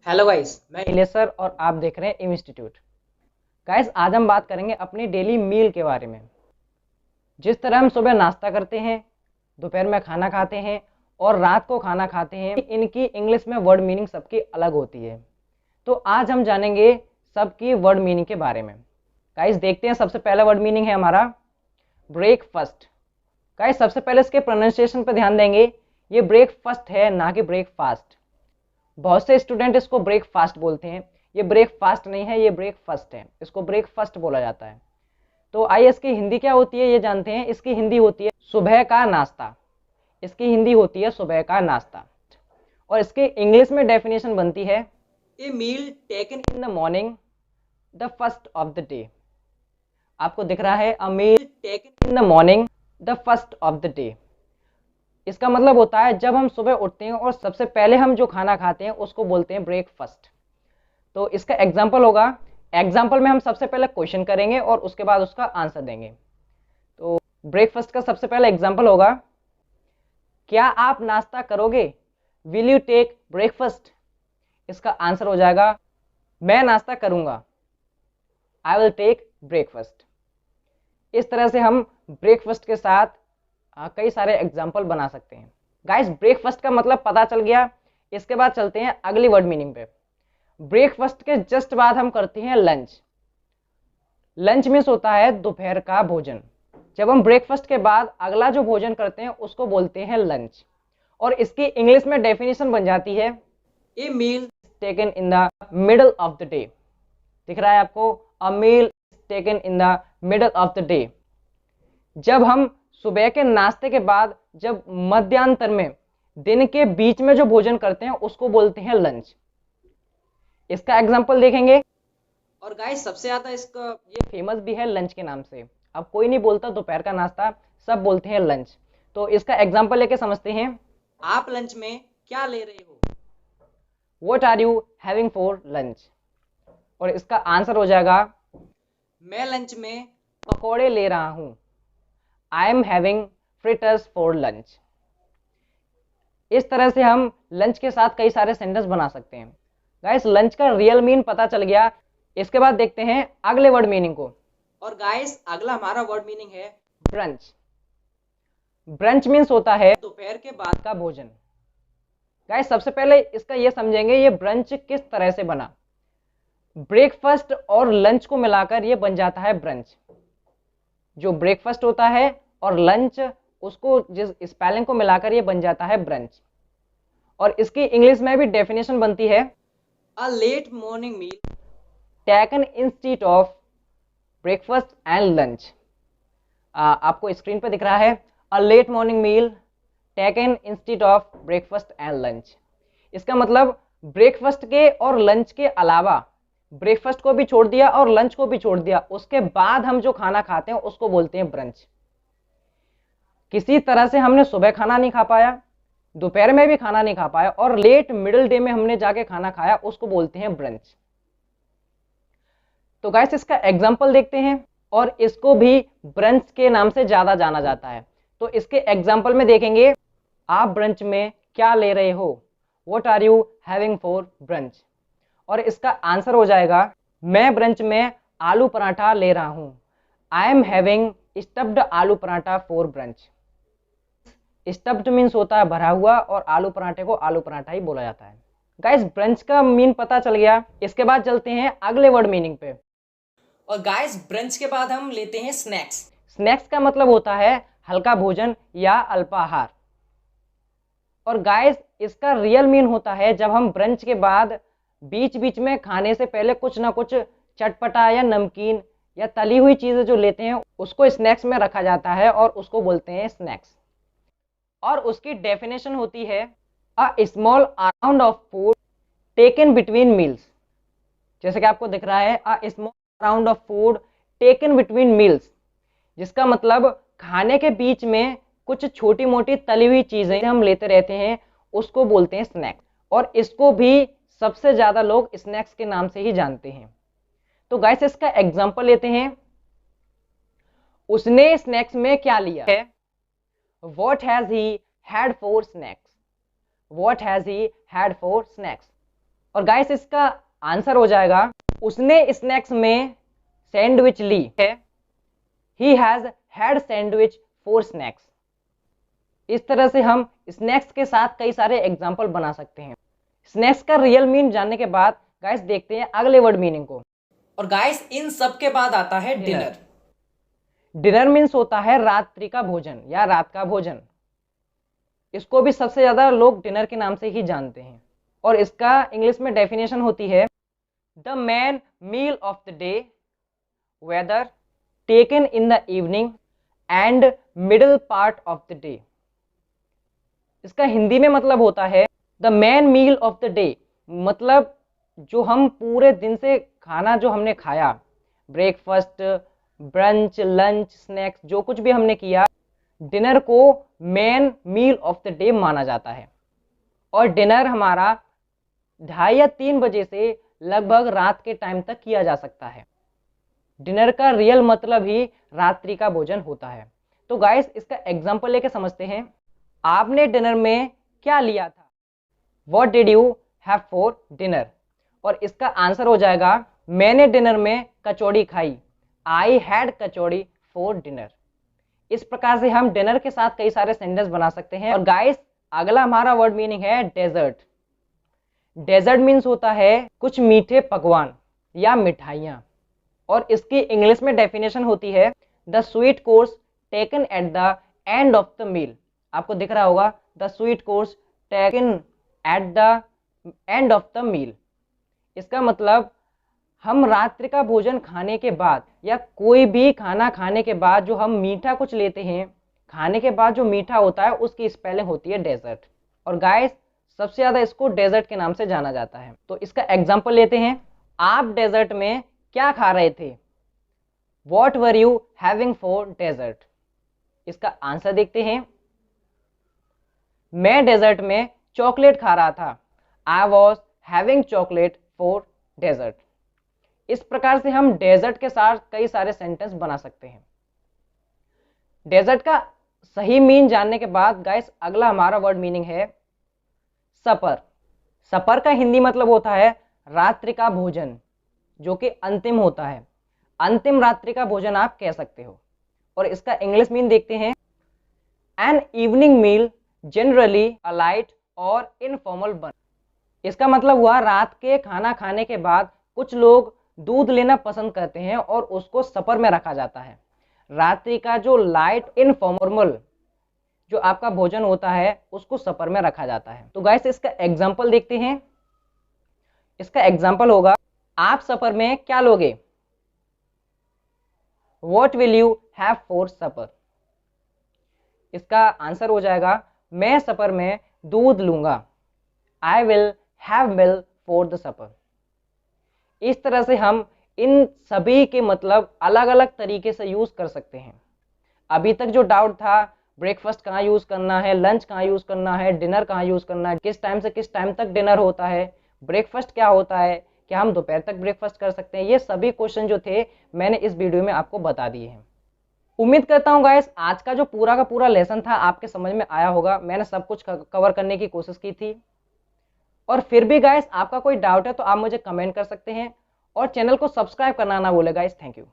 Hello guys, मैं Ilesh sir और आप देख रहे हैं इम इंस्टीट्यूट। गाइस, आज हम बात करेंगे अपनी डेली मील के बारे में। जिस तरह हम सुबह नाश्ता करते हैं, दोपहर में खाना खाते हैं और रात को खाना खाते हैं, इनकी इंग्लिश में वर्ड मीनिंग सबकी अलग होती है। तो आज हम जानेंगे सबकी वर्ड मीनिंग के बारे में। गाइस, देखते हैं। सबसे पहला वर्ड मीनिंग है हमारा ब्रेकफास्ट। गाइस, सबसे पहले इसके प्रोनाउंसिएशन पर ध्यान देंगे। ये ब्रेकफास्ट है, ना कि ब्रेकफास्ट। बहुत से स्टूडेंट इसको ब्रेकफास्ट बोलते हैं। ये ब्रेकफास्ट नहीं है, ये ब्रेकफास्ट है। इसको ब्रेकफास्ट बोला जाता है। तो आइए इसकी हिंदी क्या होती है ये जानते हैं। इसकी हिंदी होती है सुबह का नाश्ता। इसकी हिंदी होती है सुबह का नाश्ता। और इसके इंग्लिश में डेफिनेशन बनती है a meal taken in the morning the first of the day. आपको दिख रहा है, a meal taken in the morning the first of the day. इसका मतलब होता है जब हम सुबह उठते हैं और सबसे पहले हम जो खाना खाते हैं उसको बोलते हैं ब्रेकफास्ट। तो इसका एग्जाम्पल होगा। एग्जाम्पल में हम सबसे पहले क्वेश्चन करेंगे और उसके बाद उसका आंसर देंगे। तो ब्रेकफास्ट का सबसे पहला एग्जाम्पल होगा, क्या आप नाश्ता करोगे? Will you take breakfast? इसका आंसर हो जाएगा, मैं नाश्ता करूंगा। I will take breakfast. इस तरह से हम ब्रेकफास्ट के साथ कई सारे एग्जाम्पल बना सकते हैं। गाइस, ब्रेकफास्ट का मतलब पता चल गया। इसके बाद चलते हैं अगली वर्ड मीनिंग पे। ब्रेकफास्ट के जस्ट बाद हम करते हैं लंच। लंच मीन्स होता है दोपहर का भोजन। जब हम ब्रेकफास्ट के बाद अगला जो भोजन करते हैं उसको बोलते हैं लंच। और इसकी इंग्लिश में डेफिनेशन बन जाती है a meal taken in the middle of the day. दिख रहा है आपको, a meal taken in the middle of the day. जब हम सुबह के नाश्ते के बाद जब मध्यांतर में दिन के बीच में जो भोजन करते हैं उसको बोलते हैं लंच। इसका एग्जांपल देखेंगे। और गाइस, सबसे ज्यादा इसका ये फेमस भी है लंच के नाम से। अब कोई नहीं बोलता दोपहर का नाश्ता, सब बोलते हैं लंच। तो इसका एग्जांपल लेके समझते हैं। आप लंच में क्या ले रहे हो? What are you having for lunch? और इसका आंसर हो जाएगा, मैं लंच में पकौड़े ले रहा हूं। I am having fritters for lunch. इस तरह से हम लंच के साथ कई सारे सेंटेंस बना सकते हैं। गाइस, लंच का रियल मीन पता चल गया। इसके बाद देखते हैं अगले वर्ड मीनिंग को। और गाइस, अगला हमारा वर्ड मीनिंग है ब्रंच। ब्रंच मीन्स होता है दोपहर के बाद का भोजन। गाइस, सबसे पहले इसका ये समझेंगे ये ब्रंच किस तरह से बना। ब्रेकफास्ट और लंच को मिलाकर ये बन जाता है ब्रंच। जो ब्रेकफास्ट होता है और लंच, उसको जिस स्पेलिंग को मिलाकर ये बन जाता है ब्रंच। और इसकी इंग्लिश में भी डेफिनेशन बनती है a late morning meal taken instead of breakfast and lunch. आपको स्क्रीन पे दिख रहा है, a late morning meal taken instead of breakfast and lunch. इसका मतलब ब्रेकफास्ट के और लंच के अलावा, ब्रेकफास्ट को भी छोड़ दिया और लंच को भी छोड़ दिया, उसके बाद हम जो खाना खाते हैं उसको बोलते हैं ब्रंच। किसी तरह से हमने सुबह खाना नहीं खा पाया, दोपहर में भी खाना नहीं खा पाया और लेट मिडिल डे में हमने जाके खाना खाया, उसको बोलते हैं ब्रंच। तो गाइस, इसका एग्जांपल देखते हैं। और इसको भी ब्रंच के नाम से ज्यादा जाना जाता है। तो इसके एग्जांपल में देखेंगे, आप ब्रंच में क्या ले रहे हो? What are you having for brunch? और इसका आंसर हो जाएगा, मैं ब्रंच में आलू पराठा ले रहा हूं। आई एम हैविंग स्टफ्ड आलू paratha for brunch. Stuffed means होता है भरा हुआ और आलू पराठे को आलू पराठा ही बोला जाता है। गाइस, ब्रंच का मीन पता चल गया। इसके बाद चलते हैं अगले वर्ड मीनिंग पे। और गाइस, ब्रंच के बाद हम लेते हैं स्नैक्स। स्नैक्स का मतलब होता है हल्का भोजन या अल्पाहार। और गाइस, इसका रियल मीन होता है जब हम ब्रंच के बाद बीच बीच में खाने से पहले कुछ ना कुछ चटपटा या नमकीन या तली हुई चीजें जो लेते हैं उसको स्नैक्स में रखा जाता है और उसको बोलते हैं स्नैक्स। और उसकी डेफिनेशन होती है a small amount of food taken between meals. जैसे कि आपको दिख रहा है, a small amount of food taken between meals, जिसका मतलब खाने के बीच में कुछ छोटी मोटी तली हुई चीजें हम लेते रहते हैं, उसको बोलते हैं स्नैक्स। और इसको भी सबसे ज्यादा लोग स्नैक्स के नाम से ही जानते हैं। तो गाइस, इसका एग्जांपल लेते हैं। उसने स्नैक्स में क्या लिया है? What has he had for snacks? What has he had for snacks? और गाइस इसका आंसर हो जाएगा, उसने स्नैक्स में सैंडविच ली है। He has had sandwich for snacks. इस तरह से हम स्नैक्स के साथ कई सारे एग्जाम्पल बना सकते हैं। स्नैक्स का रियल मीन जानने के बाद गाइस देखते हैं अगले वर्ड मीनिंग को। और गाइस इन सब के बाद आता है डिनर। डिनर मीन्स होता है रात्रि का भोजन या रात का भोजन। इसको भी सबसे ज्यादा लोग डिनर के नाम से ही जानते हैं। और इसका इंग्लिश में डेफिनेशन होती है the main meal of the day whether taken in the evening and middle part of the day. इसका हिंदी में मतलब होता है the main meal of the day, मतलब जो हम पूरे दिन से खाना जो हमने खाया, ब्रेकफास्ट, ब्रंच, लंच, स्नैक्स, जो कुछ भी हमने किया, डिनर को main meal of the day माना जाता है। और डिनर हमारा 2:30 या 3 बजे से लगभग रात के टाइम तक किया जा सकता है। डिनर का रियल मतलब ही रात्रि का भोजन होता है। तो गाइस इसका एग्जांपल लेके समझते हैं। आपने डिनर में क्या लिया था? What did you have for dinner? और इसका आंसर हो जाएगा मैंने डिनर में कचौड़ी खाई। I had kachori for dinner. इस प्रकार से हम डिनर के साथ कई सारे सेंटेंस बना सकते हैं। और गाइस अगला हमारा वर्ड मीनिंग है डेजर्ट। डेजर्ट मीन्स होता है कुछ मीठे पकवान या मिठाइयाँ। और इसकी इंग्लिश में डेफिनेशन होती है the sweet course taken at the end of the meal. आपको दिख रहा होगा the sweet course taken at the end of the meal. इसका मतलब हम रात्रि का भोजन खाने के बाद या कोई भी खाना खाने के बाद जो हम मीठा कुछ लेते हैं, खाने के बाद जो मीठा होता है उसकी स्पेलिंग होती है डेजर्ट। और गाइस सबसे ज्यादा इसको डेजर्ट के नाम से जाना जाता है। तो इसका एग्जांपल लेते हैं। आप डेजर्ट में क्या खा रहे थे? What were you having for dessert? इसका आंसर देखते हैं। मैं डेजर्ट में चॉकलेट खा रहा था। I was having chocolate for dessert. इस प्रकार से हम डेजर्ट के साथ कई सारे सेंटेंस बना सकते हैं। डेजर्ट का सही मीन जानने के बाद गाइस अगला हमारा वर्ड मीनिंग है सपर। सपर का हिंदी मतलब होता है रात्रि का भोजन, जो कि अंतिम होता है। अंतिम रात्रि का भोजन आप कह सकते हो। और इसका इंग्लिश मीन देखते हैं an evening meal generally a light और इनफॉर्मल बन। इसका मतलब हुआ रात के खाना खाने के बाद कुछ लोग दूध लेना पसंद करते हैं और उसको सपर में रखा जाता है। रात्रि का जो लाइट इनफॉर्मल जो आपका भोजन होता है उसको सपर में रखा जाता है। तो गाइस इसका एग्जांपल देखते हैं। इसका एग्जांपल होगा आप सपर में क्या लोगे? What will you have for supper? इसका आंसर हो जाएगा मैं सपर में दूध लूंगा। I will have milk for the supper. इस तरह से हम इन सभी के मतलब अलग अलग तरीके से यूज कर सकते हैं। अभी तक जो डाउट था ब्रेकफास्ट कहाँ यूज करना है, लंच कहाँ यूज करना है, डिनर कहाँ यूज करना है, किस टाइम से किस टाइम तक डिनर होता है, ब्रेकफास्ट क्या होता है, क्या हम दोपहर तक ब्रेकफास्ट कर सकते हैं, ये सभी क्वेश्चन जो थे मैंने इस वीडियो में आपको बता दिए हैं। उम्मीद करता हूँ गाइस आज का जो पूरा का पूरा लेसन था आपके समझ में आया होगा। मैंने सब कुछ कवर करने की कोशिश की थी। और फिर भी गाइस आपका कोई डाउट है तो आप मुझे कमेंट कर सकते हैं और चैनल को सब्सक्राइब करना ना भूलें गाइस। Thank you.